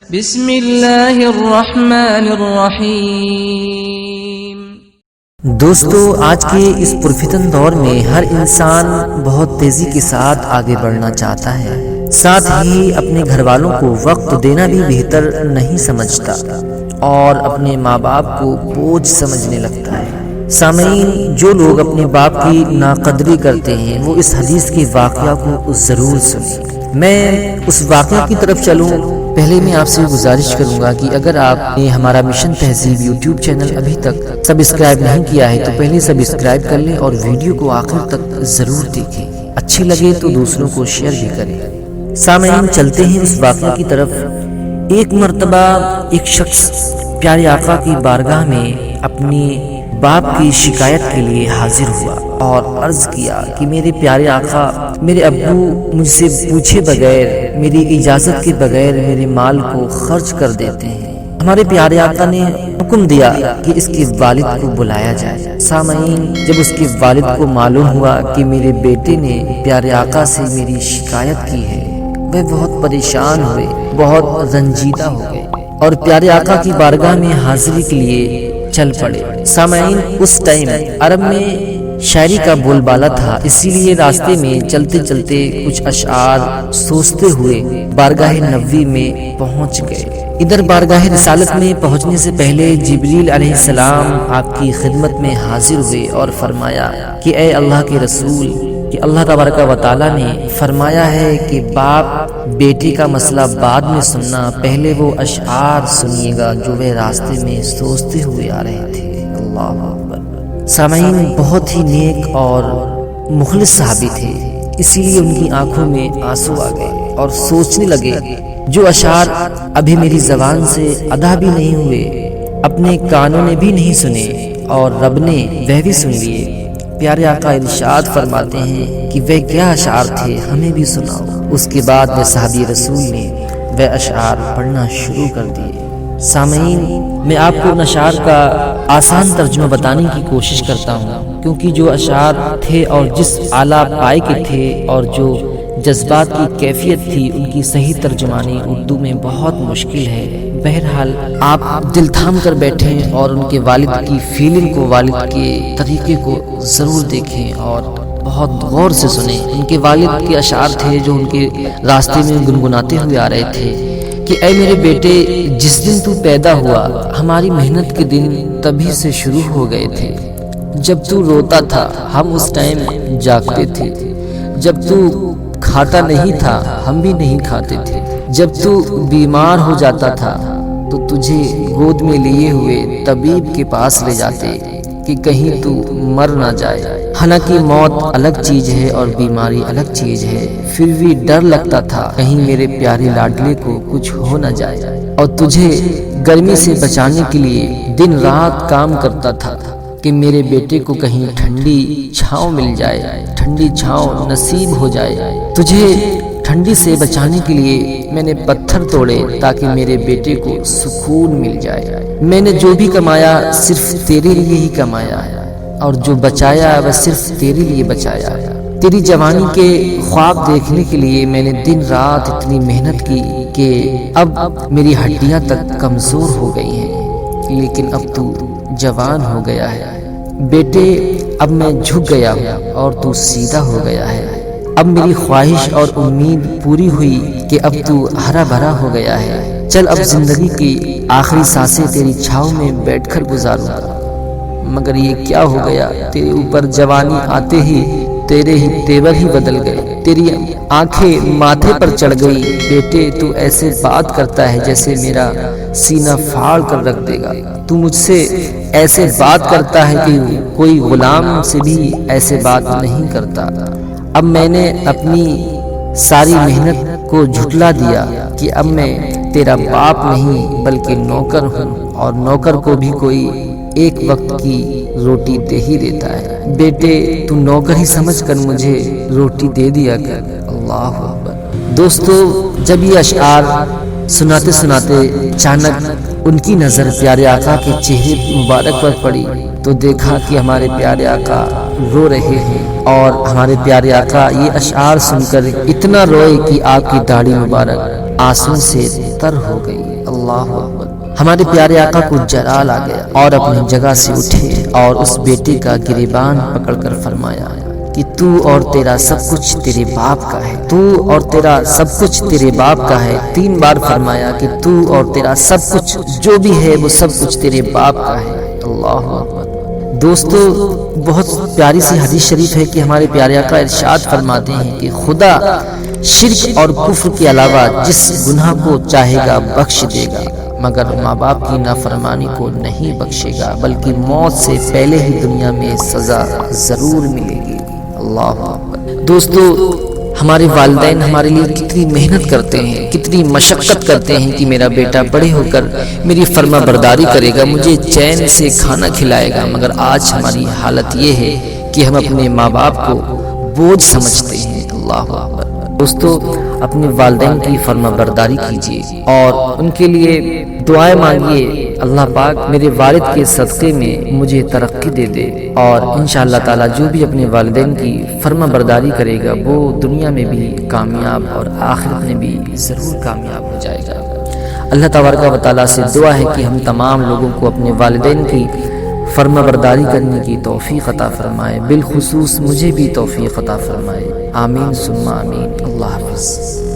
بسم اللہ الرحمن الرحیم۔ دوستو، آج کے اس پرفتن دور میں ہر انسان بہت تیزی کے ساتھ آگے بڑھنا چاہتا ہے، ساتھ ہی اپنے گھر والوں کو وقت دینا بھی بہتر نہیں سمجھتا اور اپنے ماں باپ کو بوجھ سمجھنے لگتا ہے۔ سامعین، جو لوگ اپنے باپ کی ناقدری کرتے ہیں وہ اس حدیث کے واقعہ کو ضرور سنیں۔ میں اس واقعہ کی طرف چلوں پہلے میں آپ سے گزارش کروں گا کہ اگر آپ نے ہمارا مشن تہذیب یوٹیوب چینل ابھی تک سبسکرائب نہیں کیا ہے تو پہلے سبسکرائب کر لیں اور ویڈیو کو آخر تک ضرور دیکھیں، اچھی لگے تو دوسروں کو شیئر بھی کریں۔ سامعین، چلتے ہیں اس واقعہ کی طرف۔ ایک مرتبہ ایک شخص پیارے آقا کی بارگاہ میں اپنی باپ کی شکایت کے لیے حاضر ہوا اور عرض کیا کہ میرے پیارے آقا، میرے ابو مجھ سے پوچھے بغیر، میری اجازت کے بغیر میرے مال کو خرچ کر دیتے ہیں۔ ہمارے پیارے آقا نے حکم دیا کہ اس کے والد کو بلایا جائے۔ سامعین، جب اس کے والد کو معلوم ہوا کہ میرے بیٹے نے پیارے آقا سے میری شکایت کی ہے، وہ بہت پریشان ہوئے، بہت رنجیدہ ہو گئے اور پیارے آقا کی بارگاہ میں حاضری کے لیے چل پڑے۔ سامعین، اس ٹائم عرب میں شاعری کا بول بالا تھا، اسی لیے راستے میں چلتے چلتے کچھ اشعار سوچتے ہوئے بارگاہ نبوی میں پہنچ گئے۔ ادھر بارگاہ رسالت میں پہنچنے سے پہلے جبریل علیہ السلام آپ کی خدمت میں حاضر ہوئے اور فرمایا کہ اے اللہ کے رسول، کہ اللہ تبارک و تعالیٰ نے فرمایا ہے کہ باپ بیٹے کا مسئلہ بعد میں سننا، پہلے وہ اشعار سنیے گا جو وہ راستے میں سوچتے ہوئے آ رہے تھے۔ اللہ اکبر۔ سامعین، بہت ہی نیک اور مخلص صحابی تھے، اسی لیے ان کی آنکھوں میں آنسو آ گئے اور سوچنے لگے جو اشعار ابھی میری زبان سے ادا بھی نہیں ہوئے، اپنے کانوں نے بھی نہیں سنے اور رب نے وہ بھی سن لیے۔ پیارے آقا ارشاد فرماتے ہیں کہ وہ کیا اشعار تھے، ہمیں بھی سناؤ۔ اس کے بعد وہ صحابی رسول نے وہ اشعار پڑھنا شروع کر دیے۔ سامعین، میں آپ کو ان اشعار کا آسان ترجمہ بتانے کی کوشش کرتا ہوں، کیونکہ جو اشعار تھے اور جس اعلیٰ پائے کے تھے اور جو جذبات کی کیفیت تھی، ان کی صحیح ترجمانی اردو میں بہت مشکل ہے۔ بہرحال آپ دل تھام کر بیٹھیں اور ان کے والد کی فیلنگ کو، والد کے طریقے کو ضرور دیکھیں اور بہت غور سے سنیں۔ ان کے والد کے اشعار تھے جو ان کے راستے میں گنگناتے ہوئے آ رہے تھے کہ اے میرے بیٹے، جس دن تو پیدا ہوا ہماری محنت کے دن تبھی سے شروع ہو گئے تھے۔ جب تو روتا تھا ہم اس ٹائم جاگتے تھے، جب تو کھاتا نہیں تھا ہم بھی نہیں کھاتے تھے، جب تو بیمار ہو جاتا تھا تو تجھے گود میں لیے ہوئے طبیب کے پاس لے جاتے کہ کہیں تو مر نہ جائے۔ حالانکہ موت الگ چیز ہے اور بیماری الگ چیز ہے، پھر بھی ڈر لگتا تھا کہیں میرے پیارے لاڈلے کو کچھ ہو نہ جائے، اور تجھے گرمی سے بچانے کے لیے دن رات کام کرتا تھا کہ میرے بیٹے کو کہیں ٹھنڈی چھاؤں مل جائے، ٹھنڈی چھاؤں نصیب ہو جائے۔ تجھے ٹھنڈی سے بچانے کے لیے میں نے پتھر توڑے تاکہ میرے بیٹے کو سکون مل جائے۔ میں نے جو بھی کمایا صرف تیرے لیے ہی کمایا اور جو بچایا وہ صرف تیرے لیے بچایا۔ تیری جوانی کے خواب دیکھنے کے لیے میں نے دن رات اتنی محنت کی کہ اب میری ہڈیاں تک کمزور ہو گئی ہیں، لیکن اب تو جوان ہو گیا ہے بیٹے، اب میں جھک گیا ہوں اور تو سیدھا ہو گیا ہے۔ اب میری خواہش اور امید پوری ہوئی کہ اب تو ہرا بھرا ہو گیا ہے۔ چل اب زندگی کی آخری سانسیں تیری چھاؤں میں بیٹھ کر گزاروں گا۔ مگر یہ کیا ہو گیا، تیرے اوپر جوانی آتے ہی تیرے ہی تیور ہی بدل گئے، تیری آنکھیں ماتھے پر چڑھ گئی۔ بیٹے، تو ایسے بات کرتا ہے جیسے میرا سینہ پھاڑ کر رکھ دے گا۔ تو مجھ سے ایسے بات کرتا ہے کہ کوئی غلام سے بھی ایسے بات نہیں کرتا۔ اب میں نے اپنی ساری محنت کو جھٹلا دیا کہ اب میں تیرا باپ نہیں بلکہ نوکر ہوں، اور نوکر کو بھی کوئی ایک وقت کی روٹی دے ہی دیتا ہے۔ بیٹے، تو نوکر ہی سمجھ کر مجھے روٹی دے دیا کر۔ اللہ اکبر۔ دوستو، جب یہ اشعار سناتے سناتے اچانک ان کی نظر پیارے آقا کے چہرے مبارک پر پڑی تو دیکھا کہ ہمارے پیارے آقا رو رہے ہیں، اور ہمارے پیارے آقا یہ اشعار سن کر اتنا روئے کہ آپ کی داڑھی مبارک آنسو سے تر ہو گئی۔ اللہ اکبر۔ ہمارے پیارے آقا کو جلال آ گیا اور اپنی جگہ سے اٹھے اور اس بیٹے کا گریبان پکڑ کر فرمایا کہ تو اور تیرا سب کچھ تیرے باپ کا ہے، تو اور تیرا سب کچھ تیرے باپ کا ہے۔ 3 بار فرمایا کہ تو اور تیرا سب کچھ جو بھی ہے وہ سب کچھ تیرے باپ کا ہے۔ اللہ اکبر۔ دوستو، بہت پیاری سی حدیث شریف ہے کہ ہمارے پیارے آقا ارشاد فرماتے ہیں کہ خدا شرک اور کفر کے علاوہ جس گناہ کو چاہے گا بخش دے گا، مگر ماں باپ کی نافرمانی کو نہیں بخشے گا، بلکہ موت سے پہلے ہی دنیا میں سزا ضرور ملے گی۔ اللہ اکبر۔ دوستو، ہمارے والدین ہمارے لیے کتنی محنت کرتے ہیں، کتنی مشقت کرتے ہیں کہ میرا بیٹا بڑے ہو کر میری فرما برداری کرے گا، مجھے چین سے کھانا کھلائے گا، مگر آج ہماری حالت یہ ہے کہ ہم اپنے ماں باپ کو بوجھ سمجھتے ہیں۔ اللہ اکبر۔ دوستو، اپنے والدین کی فرما برداری کیجیے اور ان کے لیے دعائیں مانگیے، اللہ پاک میرے والد کے صدقے میں مجھے ترقی دے دے، اور انشاءاللہ تعالی جو بھی اپنے والدین کی فرما برداری کرے گا وہ دنیا میں بھی کامیاب اور آخرت میں بھی ضرور کامیاب ہو جائے گا۔ اللہ تبارک و تعالی سے دعا ہے کہ ہم تمام لوگوں کو اپنے والدین کی فرما برداری کرنے کی توفیق عطا فرمائے، بالخصوص مجھے بھی توفیق عطا فرمائے۔ آمین ثم آمین۔ اللہ حافظ۔